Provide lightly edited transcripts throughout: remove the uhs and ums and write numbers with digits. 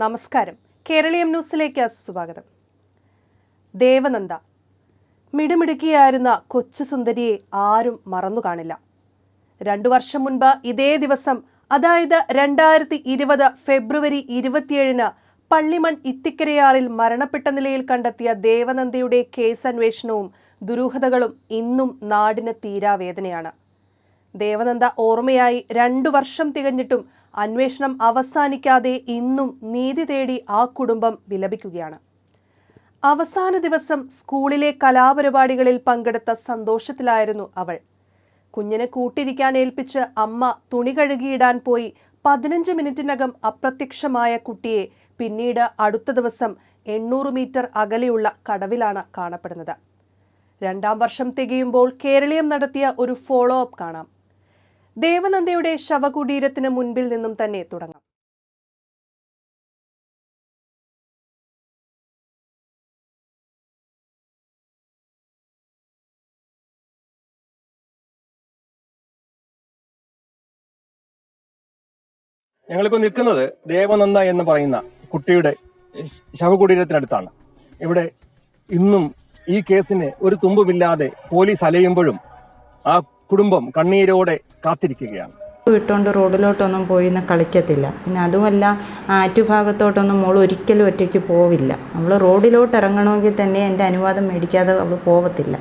നമസ്കാരം. കേരളീയം ന്യൂസിലേക്ക് സ്വാഗതം. ദേവനന്ദ മിടുമിടുക്കിയായിരുന്ന കൊച്ചു സുന്ദരിയെ ആരും മറന്നു കാണില്ല. 2 വർഷം മുൻപ് ഇതേ ദിവസം, അതായത് 2020 ഫെബ്രുവരി 27-ന് പള്ളിമൺ ഇത്തിക്കരയാറിൽ മരണപ്പെട്ട നിലയിൽ കണ്ടെത്തിയ ദേവനന്ദയുടെ കേസ് അന്വേഷണവും ദുരൂഹതകളും ഇന്നും നാടിന് തീരാവേദനയാണ്. ദേവനന്ദ ഓർമ്മയായി 2 വർഷം തികഞ്ഞിട്ടും അന്വേഷണം അവസാനിക്കാതെ ഇന്നും നീതി തേടി ആ കുടുംബം വിലപിക്കുകയാണ്. അവസാന ദിവസം സ്കൂളിലെ കലാപരിപാടികളിൽ പങ്കെടുത്ത സന്തോഷത്തിലായിരുന്നു അവൾ. കുഞ്ഞിനെ കൂട്ടിരിക്കാൻ ഏൽപ്പിച്ച് അമ്മ തുണി കഴുകിയിടാൻ പോയി 15 മിനിറ്റിനകം അപ്രത്യക്ഷമായ കുട്ടിയെ പിന്നീട് അടുത്ത ദിവസം 800 മീറ്റർ അകലെയുള്ള കടവിലാണ് കാണപ്പെടുന്നത്. 2ാം വർഷം തികയുമ്പോൾ കേരളീയം നടത്തിയ ഒരു ഫോളോ അപ്പ് കാണാം. ദേവനന്ദയുടെ ശവകുടീരത്തിന് മുൻപിൽ നിന്നും തന്നെ തുടങ്ങാം. ഞങ്ങളിപ്പോൾ നിൽക്കുന്നത് ദേവനന്ദ എന്ന് പറയുന്ന കുട്ടിയുടെ ശവകുടീരത്തിനടുത്താണ്. ഇവിടെ ഇന്നും ഈ കേസിന് ഒരു തുമ്പുമില്ലാതെ പോലീസ് അലയുമ്പോഴും ആ കുടുംബം കണ്ണീരോടെ കാത്തിരിക്കുകയാണ്. വിട്ടുകൊണ്ട് റോഡിലോട്ടൊന്നും പോയി കളിക്കത്തില്ല. പിന്നെ അതുമല്ല, ആറ്റുഭാഗത്തോട്ടൊന്നും മോൾ ഒരിക്കലും ഒറ്റയ്ക്ക് പോവില്ല. അവൾ റോഡിലോട്ട് ഇറങ്ങണമെങ്കിൽ തന്നെ എൻ്റെ അനുവാദം മേടിക്കാതെ അവൾ പോവത്തില്ല.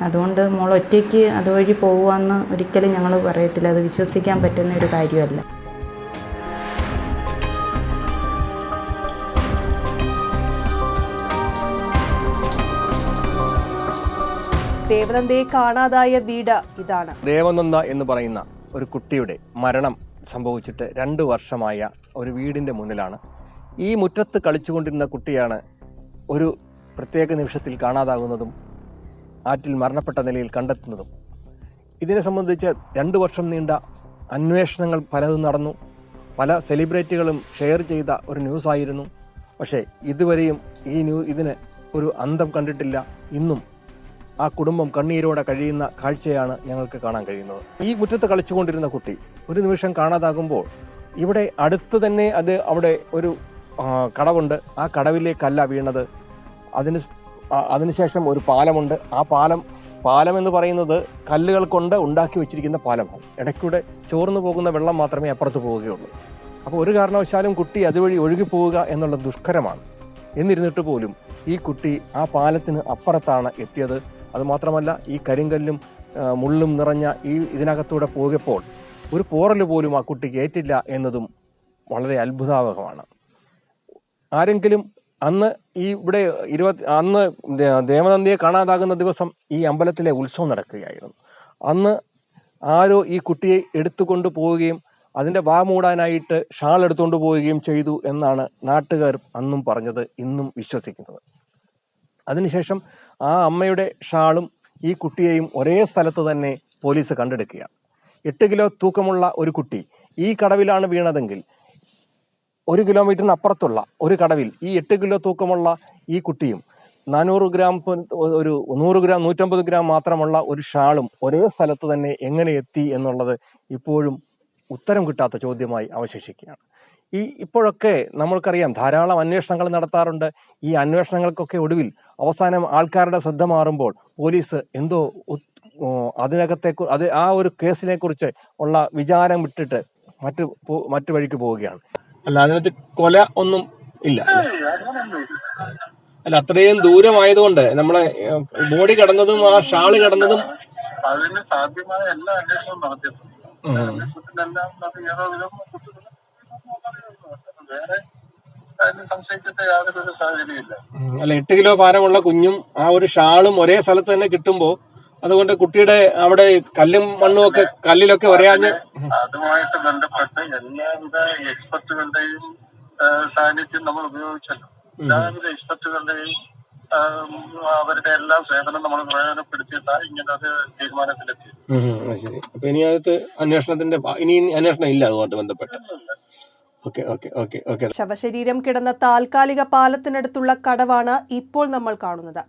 അതുകൊണ്ട് മോൾ ഒറ്റയ്ക്ക് അതുവഴി പോകുകയെന്ന് ഒരിക്കലും ഞങ്ങൾ പറയത്തില്ല. അത് വിശ്വസിക്കാൻ പറ്റുന്ന ഒരു കാര്യമല്ല. ദേവനന്ദയെ കാണാതായ വീട് ഇതാണ്. ദേവനന്ദ എന്ന് പറയുന്ന ഒരു കുട്ടിയുടെ മരണം സംഭവിച്ചിട്ട് 2 വർഷമായ ഒരു വീടിന്റെ മുന്നിലാണ്. ഈ മുറ്റത്ത് കളിച്ചുകൊണ്ടിരുന്ന കുട്ടിയാണ് ഒരു പ്രത്യേക നിമിഷത്തിൽ കാണാതാകുന്നതും ആറ്റിൽ മരണപ്പെട്ട നിലയിൽ കണ്ടെത്തുന്നതും. ഇതിനെ സംബന്ധിച്ച് 2 വർഷം നീണ്ട അന്വേഷണങ്ങൾ പലതും നടന്നു. പല സെലിബ്രിറ്റികളും ഷെയർ ചെയ്ത ഒരു ന്യൂസായിരുന്നു. പക്ഷേ ഇതുവരെയും ഇതിന് ഒരു അന്തം കണ്ടിട്ടില്ല. ഇന്നും ആ കുടുംബം കണ്ണീരോടെ കഴിയുന്ന കാഴ്ചയാണ് ഞങ്ങൾക്ക് കാണാൻ കഴിയുന്നത്. ഈ മുറ്റത്ത് കളിച്ചുകൊണ്ടിരുന്ന കുട്ടി ഒരു നിമിഷം കാണാതാകുമ്പോൾ ഇവിടെ അടുത്ത് തന്നെ അവിടെ ഒരു കടവുണ്ട്. ആ കടവിലേക്കല്ല വീണത്. അതിനുശേഷം ഒരു പാലമുണ്ട്. ആ പാലം എന്ന് പറയുന്നത് കല്ലുകൾ കൊണ്ട് ഉണ്ടാക്കി വെച്ചിരിക്കുന്ന പാലമാണ്. ഇടയ്ക്കൂടെ ചോർന്നു പോകുന്ന വെള്ളം മാത്രമേ അപ്പുറത്ത് പോവുകയുള്ളൂ. അപ്പോൾ ഒരു കാരണവശാലും കുട്ടി അതുവഴി ഒഴുകി പോവുക എന്നുള്ള ദുഷ്കരമാണ്. എന്നിരുന്നിട്ട് പോലും ഈ കുട്ടി ആ പാലത്തിന് അപ്പുറത്താണ് എത്തിയത്. അതുമാത്രമല്ല, ഈ കരിങ്കല്ലും മുള്ളും നിറഞ്ഞ ഇതിനകത്തൂടെ പോയപ്പോൾ ഒരു പോറൽ പോലും ആ കുട്ടിക്ക് ഏറ്റില്ല എന്നതും വളരെ അത്ഭുതാവഹമാണ്. ആരെങ്കിലും അന്ന് അന്ന് ദേവനന്ദയെ കാണാതാകുന്ന ദിവസം ഈ അമ്പലത്തിലെ ഉത്സവം നടക്കുകയായിരുന്നു. അന്ന് ആരോ ഈ കുട്ടിയെ എടുത്തുകൊണ്ട് പോവുകയും അതിൻ്റെ വാ മൂടാനായിട്ട് ഷാൾ എടുത്തുകൊണ്ട് പോവുകയും ചെയ്തു എന്നാണ് നാട്ടുകാർ അന്നും പറഞ്ഞത്, ഇന്നും വിശ്വസിക്കുന്നത്. അതിനുശേഷം ആ അമ്മയുടെ ഷാളും ഈ കുട്ടിയെയും ഒരേ സ്ഥലത്ത് തന്നെ പോലീസ് കണ്ടെടുക്കുകയാണ്. 8 കിലോ തൂക്കമുള്ള ഒരു കുട്ടി ഈ കടവിലാണ് വീണതെങ്കിൽ 1 കിലോമീറ്ററിന് അപ്പുറത്തുള്ള ഒരു കടവിൽ ഈ 8 കിലോ തൂക്കമുള്ള ഈ കുട്ടിയും 400 ഗ്രാം 100 ഗ്രാം 150 ഗ്രാം മാത്രമുള്ള ഒരു ഷാളും ഒരേ സ്ഥലത്ത് തന്നെ എങ്ങനെ എത്തി എന്നുള്ളത് ഇപ്പോഴും ഉത്തരം കിട്ടാത്ത ചോദ്യമായി അവശേഷിക്കുകയാണ്. ഇപ്പോഴൊക്കെ നമ്മൾക്കറിയാം, ധാരാളം അന്വേഷണങ്ങൾ നടത്താറുണ്ട്. ഈ അന്വേഷണങ്ങൾക്കൊക്കെ ഒടുവിൽ അവസാനം ആൾക്കാരുടെ ശ്രദ്ധ മാറുമ്പോൾ പോലീസ് എന്തോ ആ ഒരു കേസിനെ കുറിച്ച് ഉള്ള വിചാരം വിട്ടിട്ട് മറ്റു വഴിക്ക് പോവുകയാണ്. അല്ല, അതിനകത്ത് കൊല ഒന്നും ഇല്ല. അല്ല, അത്രയും ദൂരമായതുകൊണ്ട് നമ്മളെ ബോഡി കടന്നതും ആ ഷാള് കടന്നതും അതിന് സാധ്യമായ എല്ലാ അന്വേഷണവും നടത്തിയിട്ടുണ്ട്. വേറെ സംശയിച്ചിട്ട് യാതൊരു സാഹചര്യമില്ല. അല്ല, 8 കിലോ ഭാരമുള്ള കുഞ്ഞും ആ ഒരു ഷാളും ഒരേ സ്ഥലത്ത് തന്നെ കിട്ടുമ്പോ അതുകൊണ്ട് കുട്ടിയുടെ അവിടെ കല്ലും മണ്ണും ഒക്കെ കല്ലിലൊക്കെ അതുമായിട്ട് ബന്ധപ്പെട്ട് എല്ലാവിധ എക്സ്പെർട്ടുകളുടെയും സാന്നിധ്യം നമ്മൾ ഉപയോഗിച്ചല്ലോ. എല്ലാവിധ എക്സ്പെർട്ടുകളുടെയും അവരുടെ എല്ലാ സേവനം നമ്മൾ പ്രയോജനപ്പെടുത്തിയിട്ടാണ് ഇങ്ങനെ ഒരു തീരുമാനത്തിലെത്തി. ശരി. അപ്പൊ ഇനി അകത്ത് ഇനി അന്വേഷണം ഇല്ല അതുമായിട്ട് ബന്ധപ്പെട്ട്. ശവശരീരം കിടന്ന താൽക്കാലിക പാലത്തിനടുത്തുള്ള കടവാണ് ഇപ്പോൾ നമ്മൾ കാണുന്നത്.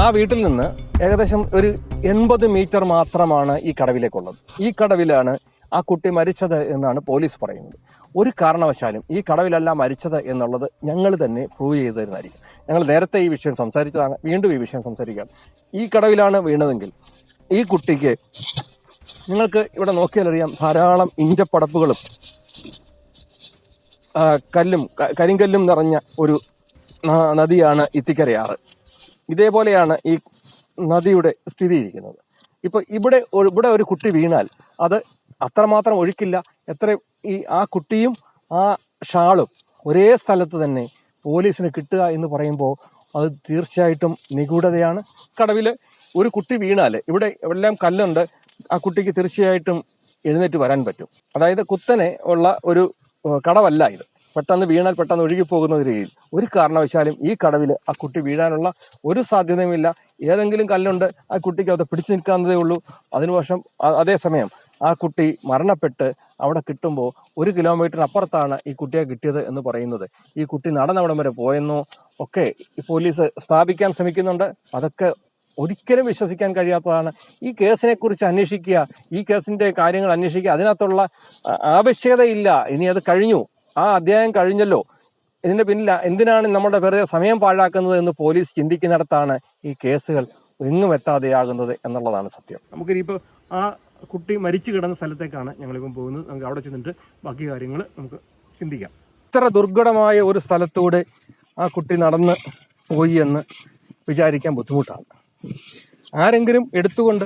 ആ ആ വീട്ടിൽ നിന്ന് ഏകദേശം ഒരു 80 മീറ്റർ മാത്രമാണ് ഈ കടവിലേക്കുള്ളത്. ഈ കടവിലാണ് ആ കുട്ടി മരിച്ചത് എന്നാണ് പോലീസ് പറയുന്നത്. ഒരു കാരണവശാലും ഈ കടവിലല്ല മരിച്ചത് എന്നുള്ളത് ഞങ്ങൾ തന്നെ പ്രൂവ് ചെയ്തു തരുന്നതായിരിക്കും. ഞങ്ങൾ നേരത്തെ ഈ വിഷയം സംസാരിച്ചതാണ്, വീണ്ടും ഈ വിഷയം സംസാരിക്കാം. ഈ കടവിലാണ് വീണതെങ്കിൽ ഈ കുട്ടിക്ക് നിങ്ങൾക്ക് ഇവിടെ നോക്കിയാലറിയാം ധാരാളം ഇഞ്ചപ്പടപ്പുകളും കരിങ്കല്ലും നിറഞ്ഞ ഒരു നദിയാണ് ഇത്തിക്കരയാറ്. ഇതേപോലെയാണ് ഈ നദിയുടെ സ്ഥിതി ഇരിക്കുന്നത്. ഇപ്പൊ ഇവിടെ ഒരു കുട്ടി വീണാൽ അത് അത്രമാത്രം ഒഴുക്കില്ല. ആ കുട്ടിയും ആ ഷാളും ഒരേ സ്ഥലത്ത് തന്നെ പോലീസിന് കിട്ടുക എന്ന് പറയുമ്പോൾ അത് തീർച്ചയായിട്ടും നിഗൂഢതയാണ്. കടവിൽ ഒരു കുട്ടി വീണാൽ ഇവിടെ എല്ലാം കല്ലുണ്ട്, ആ കുട്ടിക്ക് തീർച്ചയായിട്ടും എഴുന്നേറ്റ് വരാൻ പറ്റും. അതായത് കുത്തനെ ഉള്ള ഒരു കടവല്ല ഇത്. പെട്ടെന്ന് വീണാൽ പെട്ടെന്ന് ഒഴുകിപ്പോകുന്ന രീതിയിൽ ഒരു കാരണവശാലും ഈ കടവിൽ ആ കുട്ടി വീഴാനുള്ള ഒരു സാധ്യതയുമില്ല. ഏതെങ്കിലും കല്ലുണ്ട്, ആ കുട്ടിക്ക് അത് പിടിച്ചു നിൽക്കാവുന്നതേ ഉള്ളൂ. അതിനുശേഷം അതേസമയം ആ കുട്ടി മരണപ്പെട്ട് അവിടെ കിട്ടുമ്പോൾ 1 കിലോമീറ്റർ അപ്പുറത്താണ് ഈ കുട്ടിയെ കിട്ടിയത് എന്ന് പറയുന്നത്. ഈ കുട്ടി നടന്നവിടം വരെ പോയെന്നോ ഒക്കെ പോലീസ് സ്ഥാപിക്കാൻ ശ്രമിക്കുന്നുണ്ട്. അതൊക്കെ ഒരിക്കലും വിശ്വസിക്കാൻ കഴിയാത്തതാണ്. ഈ കേസിനെ കുറിച്ച് അന്വേഷിക്കുക, ഈ കേസിന്റെ കാര്യങ്ങൾ അന്വേഷിക്കുക, അതിനകത്തുള്ള ആവശ്യകതയില്ല. ഇനി അത് കഴിഞ്ഞു, ആ അധ്യായം കഴിഞ്ഞല്ലോ. ഇതിന്റെ പിന്നിൽ എന്തിനാണ് നമ്മുടെ വെറുതെ സമയം പാഴാക്കുന്നത് എന്ന് പോലീസ് ചിന്തിക്കുന്നിടത്താണ് ഈ കേസുകൾ എങ്ങും എത്താതെയാകുന്നത് എന്നുള്ളതാണ് സത്യം. നമുക്കിനിയിപ്പോൾ ആ കുട്ടി മരിച്ചു കിടന്ന സ്ഥലത്തേക്കാണ് ഞങ്ങളിപ്പം പോകുന്നത്. നമുക്ക് അവിടെ ചെന്നിട്ട് ബാക്കി കാര്യങ്ങൾ നമുക്ക് ചിന്തിക്കാം. ഇത്ര ദുർഘടമായ ഒരു സ്ഥലത്തൂടെ ആ കുട്ടി നടന്ന് പോയി എന്ന് വിചാരിക്കാൻ ബുദ്ധിമുട്ടാണ്. ആരെങ്കിലും എടുത്തുകൊണ്ട്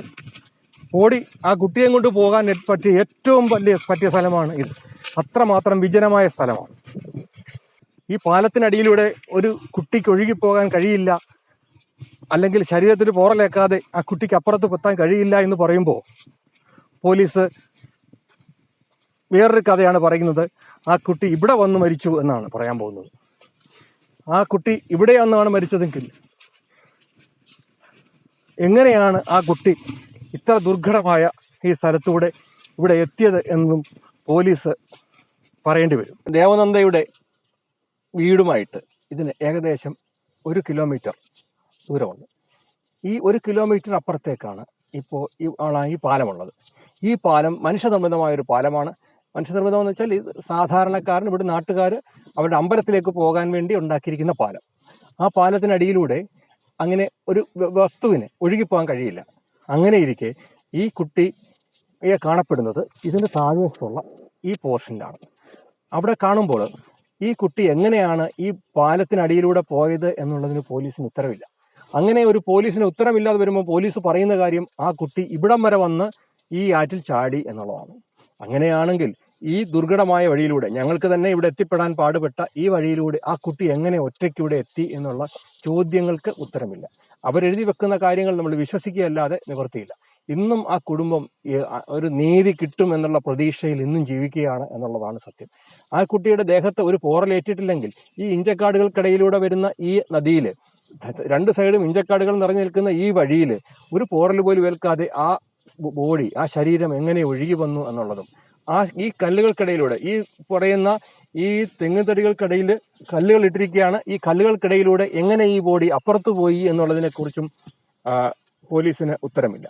ഓടി ആ കുട്ടിയെ കൊണ്ട് പോകാൻ പറ്റിയ ഏറ്റവും പറ്റിയ സ്ഥലമാണ് ഇത്. അത്രമാത്രം വിജനമായ സ്ഥലമാണ്. ഈ പാലത്തിനടിയിലൂടെ ഒരു കുട്ടിക്ക് ഒഴുകിപ്പോകാൻ കഴിയില്ല, അല്ലെങ്കിൽ ശരീരത്തിന് പോറലേക്കാതെ ആ കുട്ടിക്ക് അപ്പുറത്ത് പൊത്താൻ കഴിയില്ല എന്ന് പറയുമ്പോൾ പോലീസ് വേറൊരു കഥയാണ് പറയുന്നത്. ആ കുട്ടി ഇവിടെ വന്ന് മരിച്ചു എന്നാണ് പറയാൻ പോകുന്നത്. ആ കുട്ടി ഇവിടെ വന്നാണ് മരിച്ചതെങ്കിൽ എങ്ങനെയാണ് ആ കുട്ടി ഇത്ര ദുർഘടമായ ഈ സ്ഥലത്തൂടെ ഇവിടെ എത്തിയത് എന്നും പോലീസ് പറയേണ്ടി വരും. ദേവനന്ദയുടെ വീടുമായിട്ട് ഇതിന് ഏകദേശം 1 കിലോമീറ്റർ ദൂരമുണ്ട്. ഈ 1 കിലോമീറ്റർ അപ്പുറത്തേക്കാണ് ഇപ്പോൾ ഈ പാലമുള്ളത്. ഈ പാലം മനുഷ്യനിർമ്മിതമായൊരു പാലമാണ്. മനുഷ്യനിർമ്മിതം എന്ന് വെച്ചാൽ ഇത് സാധാരണക്കാരൻ, ഇവിടെ നാട്ടുകാർ അവരുടെ അമ്പലത്തിലേക്ക് പോകാൻ വേണ്ടി ഉണ്ടാക്കിയിരിക്കുന്ന പാലം. ആ പാലത്തിനടിയിലൂടെ അങ്ങനെ ഒരു വസ്തുവിന് ഒഴുകിപ്പോകാൻ കഴിയില്ല. അങ്ങനെ ഇരിക്കെ ഈ കുട്ടിയെ കാണപ്പെടുന്നത് ഇതിന് താഴ്വശത്തുള്ള ഈ പോർഷനിലാണ്. അവിടെ കാണുമ്പോൾ ഈ കുട്ടി എങ്ങനെയാണ് ഈ പാലത്തിനടിയിലൂടെ പോയത് എന്നുള്ളതിന് പോലീസിന് ഉത്തരവില്ല. അങ്ങനെ ഒരു പോലീസിന് ഉത്തരവില്ലാതെ വരുമ്പോൾ പോലീസ് പറയുന്ന കാര്യം ആ കുട്ടി ഇവിടം വരെ വന്ന് ഈ ആറ്റിൽ ചാടി എന്നുള്ളതാണ്. അങ്ങനെയാണെങ്കിൽ ഈ ദുർഘടമായ വഴിയിലൂടെ ഞങ്ങൾക്ക് തന്നെ ഇവിടെ എത്തിപ്പെടാൻ പാടുപെട്ട ഈ വഴിയിലൂടെ ആ കുട്ടി എങ്ങനെ ഒറ്റയ്ക്ക് ഇവിടെ എത്തി എന്നുള്ള ചോദ്യങ്ങൾക്ക് ഉത്തരമില്ല. അവരെഴുതി വെക്കുന്ന കാര്യങ്ങൾ നമ്മൾ വിശ്വസിക്കുകയല്ലാതെ നിവൃത്തിയില്ല. ഇന്നും ആ കുടുംബം ഒരു നീതി കിട്ടും എന്നുള്ള പ്രതീക്ഷയിൽ ഇന്നും ജീവിക്കുകയാണ് എന്നുള്ളതാണ് സത്യം. ആ കുട്ടിയുടെ ദേഹത്ത് ഒരു പോറലേറ്റിട്ടില്ലെങ്കിൽ ഈ ഇഞ്ചക്കാടുകൾക്കിടയിലൂടെ വരുന്ന ഈ നദിയിൽ 2 സൈഡും ഇഞ്ചക്കാടുകൾ നിറഞ്ഞു നിൽക്കുന്ന ഈ വഴിയിൽ ഒരു പോറൽ പോലും ഏൽക്കാതെ ആ ബോഡി, ആ ശരീരം എങ്ങനെ ഒഴുകി വന്നു എന്നുള്ളതും, ഈ കല്ലുകൾക്കിടയിലൂടെ ഈ പറയുന്ന ഈ തെങ്ങുതടികൾക്കിടയിൽ കല്ലുകൾ ഇട്ടിരിക്കുകയാണ്. ഈ കല്ലുകൾക്കിടയിലൂടെ എങ്ങനെ ഈ ബോഡി അപ്പുറത്ത് പോയി എന്നുള്ളതിനെ കുറിച്ചും പോലീസിന് ഉത്തരമില്ല.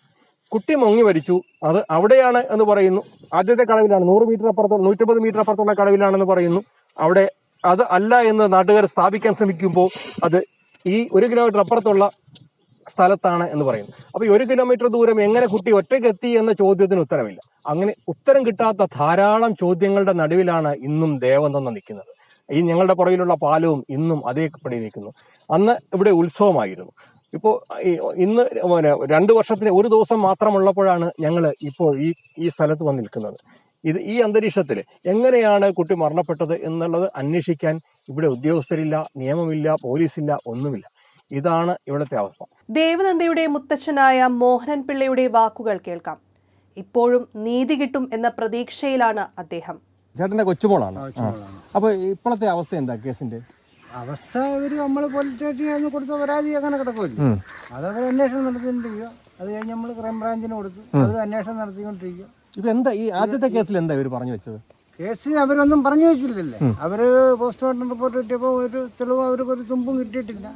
കുട്ടി മുങ്ങി മരിച്ചു, അത് അവിടെയാണ് എന്ന് പറയുന്നു. ആദ്യത്തെ കടവിലാണ്, 100 മീറ്റർ അപ്പുറത്തുള്ള 150 മീറ്റർ അപ്പുറത്തുള്ള കടവിലാണെന്ന് പറയുന്നു. അവിടെ അത് അല്ല എന്ന് നാട്ടുകാർ സ്ഥാപിക്കാൻ ശ്രമിക്കുമ്പോൾ അത് ഈ 1 കിലോമീറ്റർ അപ്പുറത്തുള്ള സ്ഥലത്താണ് എന്ന് പറയുന്നു. അപ്പൊ ഈ 1 കിലോമീറ്റർ ദൂരം എങ്ങനെ കുട്ടി ഒറ്റയ്ക്ക് എത്തി എന്ന ചോദ്യത്തിന് ഉത്തരമില്ല. അങ്ങനെ ഉത്തരം കിട്ടാത്ത ധാരാളം ചോദ്യങ്ങളുടെ നടുവിലാണ് ഇന്നും ദേവനന്ദ നിൽക്കുന്നത്. ഈ ഞങ്ങളുടെ പുറകിലുള്ള പാലവും ഇന്നും അതേപടി നിൽക്കുന്നു. അന്ന് ഇവിടെ ഉത്സവമായിരുന്നു. ഇപ്പോൾ ഇന്ന് 2 വർഷത്തിന് 1 ദിവസം മാത്രമുള്ളപ്പോഴാണ് ഞങ്ങൾ ഇപ്പോൾ ഈ സ്ഥലത്ത് വന്ന് നിൽക്കുന്നത്. ഈ അന്തരീക്ഷത്തിൽ എങ്ങനെയാണ് കുട്ടി മരണപ്പെട്ടത് എന്നുള്ളത് അന്വേഷിക്കാൻ ഇവിടെ ഉദ്യോഗസ്ഥരില്ല, നിയമമില്ല, പോലീസില്ല, ഒന്നുമില്ല. ഇതാണ് ഇവിടുത്തെ അവസ്ഥ. ദേവനന്ദയുടെ മുത്തച്ഛനായ മോഹനൻ പിള്ളയുടെ വാക്കുകൾ കേൾക്കാം. ഇപ്പോഴും നീതി കിട്ടും എന്ന പ്രതീക്ഷയിലാണ് അദ്ദേഹം. ചേട്ടന്റെ കൊച്ചുമോളാണ്. അപ്പൊ ഇപ്പോഴത്തെ അവസ്ഥ എന്താ കേസിന്റെ അവസ്ഥ? നമ്മൾ പോലീസ് സ്റ്റേഷനിൽ കൊടുത്ത പരാതി അങ്ങനെ കിടക്കുമല്ലോ, അതവർ അന്വേഷണം നടത്തിക്കൊണ്ടിരിക്കുക. അത് കഴിഞ്ഞ് നമ്മൾ ക്രൈംബ്രാഞ്ചിന് കൊടുത്തു, അവർ അന്വേഷണം നടത്തിക്കൊണ്ടിരിക്കുക. ഇപ്പൊ എന്താ ഈ ആദ്യത്തെ കേസിൽ എന്താ ഇവർ പറഞ്ഞു വെച്ചത്? കേസ് അവരൊന്നും പറഞ്ഞു വെച്ചില്ലല്ലേ. അവര് പോസ്റ്റ്മോർട്ടം റിപ്പോർട്ട് കിട്ടിയപ്പോൾ ഒരു തെളിവ് അവർക്കൊരു തുമ്പും കിട്ടിയിട്ടില്ല.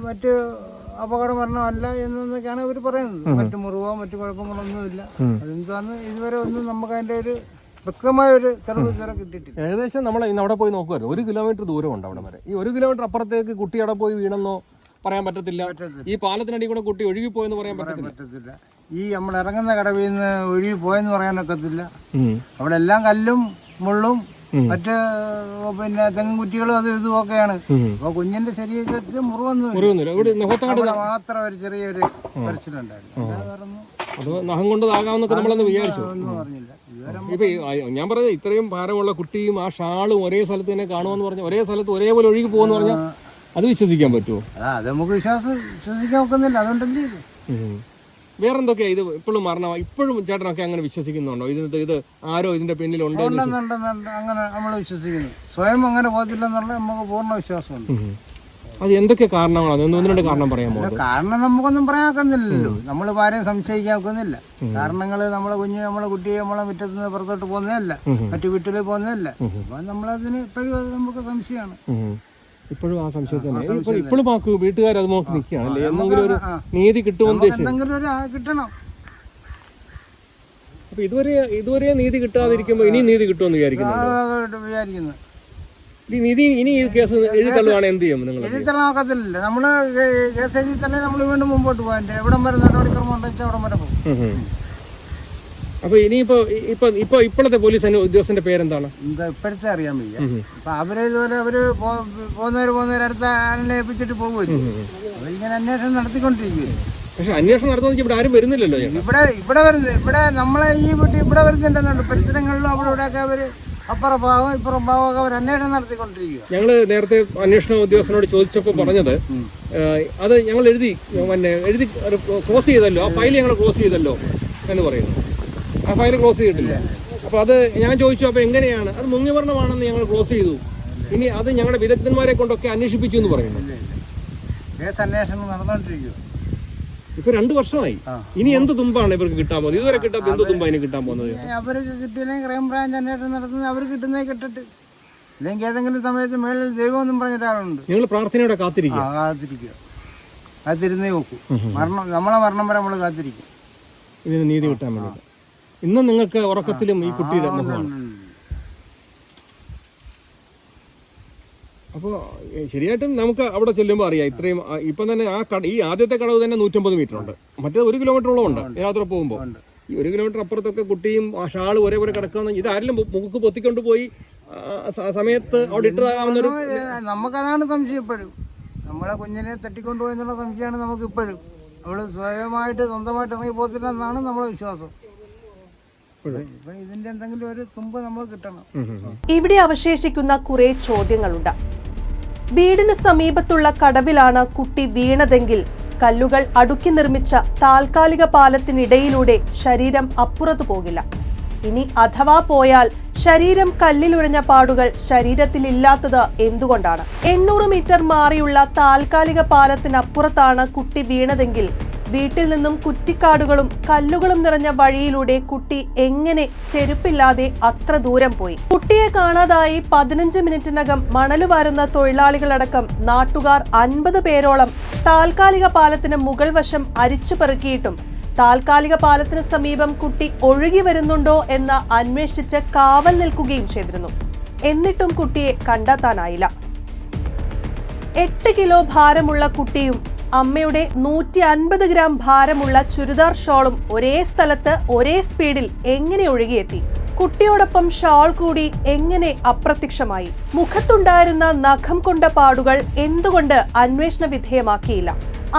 മറ്റ് അപകട മരണമല്ല എന്നൊക്കെയാണ് ഇവർ പറയുന്നത്. മറ്റു മുറിവോ മറ്റു കുഴപ്പങ്ങളൊന്നുമില്ല. അതെന്താന്ന് ഇതുവരെ ഒന്നും നമുക്ക് അതിൻ്റെ ഒരു വ്യക്തമായ ഒരു തെളിവ് ഇതുവരെ കിട്ടിയിട്ടില്ല. ഏകദേശം നമ്മൾ ഇന്ന് അവിടെ പോയി നോക്കുമായിരുന്നു, 1 കിലോമീറ്റർ ദൂരമുണ്ട് അവിടെ വരെ. ഈ 1 കിലോമീറ്റർ അപ്പുറത്തേക്ക് കുട്ടി അവിടെ പോയി വീണെന്നോ പറയാൻ പറ്റത്തില്ല. ഈ പാലത്തിനടി കൂടെ കുട്ടി ഒഴുകിപ്പോയെന്ന് പറയാൻ പറ്റത്തില്ല. ഈ നമ്മൾ ഇറങ്ങുന്ന കടവിൽ നിന്ന് ഒഴുകി പോയെന്ന് പറയാനൊക്കത്തില്ല. അവിടെ എല്ലാം കല്ലും മുള്ളും മറ്റ് പിന്നെ തെങ്ങുകുറ്റികളും അതും ഇതും ഒക്കെയാണ്. അപ്പൊ കുഞ്ഞിന്റെ ശരീരത്തിൽ മുറിവൊന്നും മാത്രം ഒരു ചെറിയൊരു പരിച്ചിലുണ്ടായിരുന്നു. അത് നഖം കൊണ്ടതാകാമെന്നൊക്കെ നമ്മളന്ന് വിചാരിച്ചു. ഒന്നും പറഞ്ഞില്ല ഇതുവരെ. ഇപ്പൊ ഞാൻ പറഞ്ഞത് ഇത്രയും ഭാരമുള്ള കുട്ടിയും ആ ഷാളും ഒരേ സ്ഥലത്ത് തന്നെ കാണുമെന്ന് പറഞ്ഞ, ഒരേ സ്ഥലത്ത് ഒരേപോലെ ഒഴുകി പോകുമെന്ന് പറഞ്ഞാൽ അത് വിശ്വസിക്കാൻ പറ്റുമോ? അത് നമുക്ക് വിശ്വസിക്കാൻ ഒക്കുന്നില്ല. അതുകൊണ്ടല്ലേ ഇത്. വേറെ എന്തൊക്കെയാ ഇത് ഇപ്പോഴും മരണം? ഇപ്പോഴും ചേട്ടനൊക്കെ അങ്ങനെ വിശ്വസിക്കുന്നുണ്ടോ? ഇത് ആരോ ഇതിന്റെ പിന്നിലുണ്ടോ? അങ്ങനെ നമ്മൾ വിശ്വസിക്കുന്നു. സ്വയം അങ്ങനെ പോകത്തില്ലെന്നുള്ള നമുക്ക് പൂർണ്ണ വിശ്വാസമുണ്ട്. അത് എന്തൊക്കെ കാരണങ്ങളാണ്? ഒന്ന് രണ്ട് കാരണം പറയാമോ? കാരണം നമുക്കൊന്നും പറയാക്കുന്നില്ലല്ലോ. നമ്മൾ ആരെയും സംശയിക്കാൻ ഒക്കുന്നില്ല. കാരണങ്ങൾ നമ്മളെ കുഞ്ഞ് നമ്മളെ കുട്ടിയെ നമ്മളെ മുറ്റത്ത് നിന്ന് പുറത്തോട്ട് പോകുന്നതല്ല, മറ്റു വീട്ടിൽ പോകുന്നതല്ല. അപ്പൊ നമ്മളതിന് ഇപ്പോഴും അത് നമുക്ക് സംശയമാണ്. ഇപ്പോഴും ആ സംശയം തന്നെ. ഇപ്പോഴും വീട്ടുകാർ അത് നോക്കി നിൽക്കുകയാണല്ലേ? എന്തെങ്കിലും ഒരു നീതി കിട്ടുമെന്ന് എന്തെങ്കിലും ഒരു കിട്ടണം. അപ്പൊ ഇതുവരെ നീതി കിട്ടാതിരിക്കുമ്പോ ഇനി നീതി കിട്ടുമെന്ന് വിചാരിക്കുന്നു. ഇനി ഈ കേസ് എഴുതി തള്ളുവാണ് എന്ത് ചെയ്യും നിങ്ങൾ? എഴുതി തള്ളാക്കത്തില്ല. നമ്മള് കേസ് എഴുതി തന്നെ നമ്മൾ വീണ്ടും മുമ്പോട്ട് പോകാൻ എവിടം വരെ നടപടിക്രമം ഉണ്ടെന്ന് അവിടം വരെ പോകും. അപ്പൊ ഇനിയിപ്പോ ഇപ്പോഴത്തെ പോലീസ് ഉദ്യോഗസ്ഥന്റെ പേരെന്താണ്? ഇപ്പോഴത്തെ അറിയാൻ വയ്യ. അപ്പൊ അവര് ഇതുപോലെ അവര് പോകുന്നവര് അടുത്ത ആളിനെ ഏൽപ്പിച്ചിട്ട് പോകുമല്ലോ. അവരിങ്ങനെ അന്വേഷണം നടത്തിക്കൊണ്ടിരിക്കുകയും. പക്ഷെ അന്വേഷണം നടത്തുന്ന ഇവിടെ ആരും വരുന്നില്ലല്ലോ. ഇവിടെ വരുന്നത് ഇവിടെ നമ്മളെ ഈ വീട്ടിൽ ഇവിടെ വരുന്നുണ്ടെന്നുണ്ട്. പരിസരങ്ങളിലും അവിടെ ഇവിടെയൊക്കെ അവര് അപ്പുറം ഭാഗം ഇപ്പുറം ഭാഗമൊക്കെ അവർ അന്വേഷണം നടത്തിക്കൊണ്ടിരിക്കുക. ഞങ്ങള് നേരത്തെ അന്വേഷണ ഉദ്യോഗസ്ഥനോട് ചോദിച്ചപ്പോൾ പറഞ്ഞത് അത് ഞങ്ങൾ എഴുതി ക്ലോസ് ചെയ്തല്ലോ, ആ ഫയൽ ഞങ്ങൾ ക്ലോസ് ചെയ്തല്ലോ എന്ന് പറയുന്നു. ആ ഫയൽ ക്ലോസ് ചെയ്തിട്ടില്ല. അപ്പൊ അത് ഞാൻ ചോദിച്ചു, അപ്പൊ എങ്ങനെയാണ് അത്? മുങ്ങിവർണ്ണമാണെന്ന് ഞങ്ങൾ ക്ലോസ് ചെയ്തു. ഇനി അത് ഞങ്ങളുടെ വിദഗ്ധന്മാരെ കൊണ്ടൊക്കെ അന്വേഷിപ്പിച്ചു എന്ന് പറയുന്നു. കേസ് അന്വേഷണം നടന്നുകൊണ്ടിരിക്കുക. ഇപ്പൊ 2 വർഷമായി. ഇനി എന്ത് തുമ്പാണ് ഇവർക്ക് കിട്ടാൻ പോകുന്നത്? ഇതുവരെ കിട്ടാത്ത എന്ത് തുമ്പാ ഇനി കിട്ടാൻ പോകുന്നത്? അവർക്ക് കിട്ടിയില്ലെങ്കിൽ ക്രൈംബ്രാഞ്ച് അന്വേഷണം നടത്തുന്നത് അവർ കിട്ടുന്നേ കിട്ടട്ട്. അല്ലെങ്കിൽ ഏതെങ്കിലും സമയത്ത് മേളിൽ ദൈവമൊന്നും പറഞ്ഞ ഒരാളുണ്ട്. ഞങ്ങൾ പ്രാർത്ഥനയോടെ കാത്തിരിക്കുക. കാത്തിരുന്നേ നോക്കൂ. നമ്മളെ മരണം വരെ നമ്മൾ കാത്തിരിക്കും ഇതിന് നീതി കിട്ടാൻ വേണ്ടിയിട്ട്. ഇന്നും നിങ്ങൾക്ക് ഉറക്കത്തിലും ഈ കുട്ടിയുടെ മുഖമാണ്. അപ്പോൾ ശരിയായിട്ടും നമുക്ക് അവിടെ ചെല്ലുമ്പോൾ അറിയാം. ഇത്രയും ഇപ്പം തന്നെ ഈ ആദ്യത്തെ കടവ് തന്നെ 150 മീറ്റർ ഉണ്ട്. മറ്റേത് 1 കിലോമീറ്ററോളം ഉണ്ട് യാത്ര പോകുമ്പോൾ. ഈ 1 കിലോമീറ്റർ അപ്പുറത്തൊക്കെ കുട്ടിയും ആ ഷാള് ഒരേപോലെ കിടക്കുന്ന ഇത് ആരെങ്കിലും മുഖക്ക് പൊത്തിക്കൊണ്ട് പോയി സമയത്ത് അവിടെ ഇട്ടതാകാവുന്നൊരു നമുക്കതാണ് സംശയം. ഇപ്പോഴും നമ്മളെ കുഞ്ഞിനെ തട്ടിക്കൊണ്ടുപോയി എന്നുള്ള സംശയമാണ് നമുക്ക് ഇപ്പോഴും. നമ്മൾ സ്വന്തമായിട്ട് ഇറങ്ങി പോകത്തില്ല എന്നാണ് നമ്മളെ വിശ്വാസം. ഇതിന്റെ എന്തെങ്കിലും ഒരു തുമ്പ് നമുക്ക് കിട്ടണം. ഇവിടെ അവശേഷിക്കുന്ന കുറെ ചോദ്യങ്ങളുണ്ട്. വീടിന് സമീപത്തുള്ള കടവിലാണ് കുട്ടി വീണതെങ്കിൽ കല്ലുകൾ അടുക്കി നിർമ്മിച്ച താൽക്കാലിക പാലത്തിനിടയിലൂടെ ശരീരം അപ്പുറത്തു പോകില്ല. ഇനി അഥവാ പോയാൽ ശരീരം കല്ലിലുഴഞ്ഞ പാടുകൾ ശരീരത്തിലില്ലാത്തത് എന്തുകൊണ്ടാണ്? 800 മീറ്റർ മാറിയുള്ള താൽക്കാലിക പാലത്തിനപ്പുറത്താണ് കുട്ടി വീണതെങ്കിൽ വീട്ടിൽ നിന്നും കുറ്റിക്കാടുകളും കല്ലുകളും നിറഞ്ഞ വഴിയിലൂടെ കുട്ടി എങ്ങനെ ചെരുപ്പില്ലാതെ അത്ര ദൂരം പോയി? കുട്ടിയെ കാണാതായി 15 മിനിറ്റിനകം മണല് വാരുന്ന തൊഴിലാളികളടക്കം നാട്ടുകാർ 50 പേരോളം താൽക്കാലിക പാലത്തിന് മുകൾ വശം അരിച്ചുപെറുക്കിയിട്ടും താൽക്കാലിക പാലത്തിന് സമീപം കുട്ടി ഒഴുകി വരുന്നുണ്ടോ എന്ന് അന്വേഷിച്ച് കാവൽ നിൽക്കുകയും ചെയ്തിരുന്നു. എന്നിട്ടും കുട്ടിയെ കണ്ടെത്താനായില്ല. 8 കിലോ ഭാരമുള്ള കുട്ടിയും അമ്മയുടെ 150 ഗ്രാം ഭാരമുള്ള ചുരിദാർ ഷോളും ഒരേ സ്ഥലത്ത് ഒരേ സ്പീഡിൽ എങ്ങനെ ഒഴുകിയെത്തി? കുട്ടിയോടൊപ്പം ഷാൾ കൂടി എങ്ങനെ അപ്രത്യക്ഷമായി? മുഖത്തുണ്ടായിരുന്ന നഖം കൊണ്ട പാടുകൾ എന്തുകൊണ്ട് അന്വേഷണ വിധേയമാക്കിയില്ല?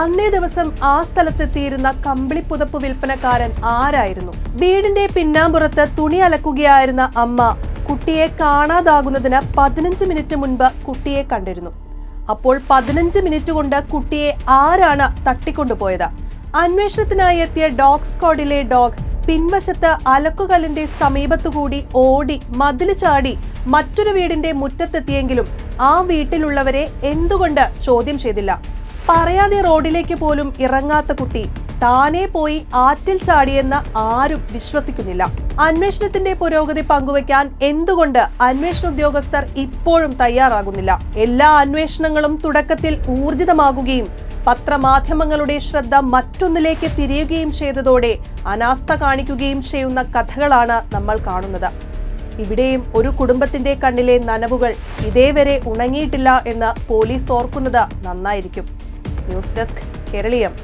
അന്നേ ദിവസം ആ സ്ഥലത്തെത്തിയിരുന്ന കമ്പിളിപ്പുതപ്പ് വിൽപ്പനക്കാരൻ ആരായിരുന്നു? വീടിന്റെ പിന്നാമ്പുറത്ത് തുണി അലക്കുകയായിരുന്ന അമ്മ കുട്ടിയെ കാണാതാകുന്നതിന് 15 മിനിറ്റ് മുൻപ് കുട്ടിയെ കണ്ടിരുന്നു. അപ്പോൾ 15 മിനിറ്റ് കൊണ്ട് കുട്ടിയെ ആരാണ് തട്ടിക്കൊണ്ടുപോയത്? അന്വേഷണത്തിനായി എത്തിയ ഡോഗ് സ്ക്വാഡിലെ ഡോഗ് പിൻവശത്ത് അലക്കുകല്ലിന്റെ സമീപത്തുകൂടി ഓടി മതില് ചാടി മറ്റൊരു വീടിന്റെ മുറ്റത്തെത്തിയെങ്കിലും ആ വീട്ടിലുള്ളവരെ എന്തുകൊണ്ട് ചോദ്യം ചെയ്തില്ല? പറയാതെ റോഡിലേക്ക് പോലും ഇറങ്ങാത്ത കുട്ടി താനേ പോയി ആറ്റിൽ ചാടിയെന്ന് ആരും വിശ്വസിക്കുന്നില്ല. അന്വേഷണത്തിന്റെ പുരോഗതി പങ്കുവയ്ക്കാൻ എന്തുകൊണ്ട് അന്വേഷണ ഉദ്യോഗസ്ഥർ ഇപ്പോഴും തയ്യാറാകുന്നില്ല? എല്ലാ അന്വേഷണങ്ങളും തുടക്കത്തിൽ ഊർജിതമാകുകയും പത്രമാധ്യമങ്ങളുടെ ശ്രദ്ധ മറ്റൊന്നിലേക്ക് തിരിയുകയും ചെയ്തതോടെ അനാസ്ഥ കാണിക്കുകയും ചെയ്യുന്ന കഥകളാണ് നമ്മൾ കാണുന്നത്. ഇവിടെയും ഒരു കുടുംബത്തിന്റെ കണ്ണിലെ നനവുകൾ ഇതേവരെ ഉണങ്ങിയിട്ടില്ല എന്ന് പോലീസ് ഓർക്കുന്നത് നന്നായിരിക്കും. News desk Keraleeyam.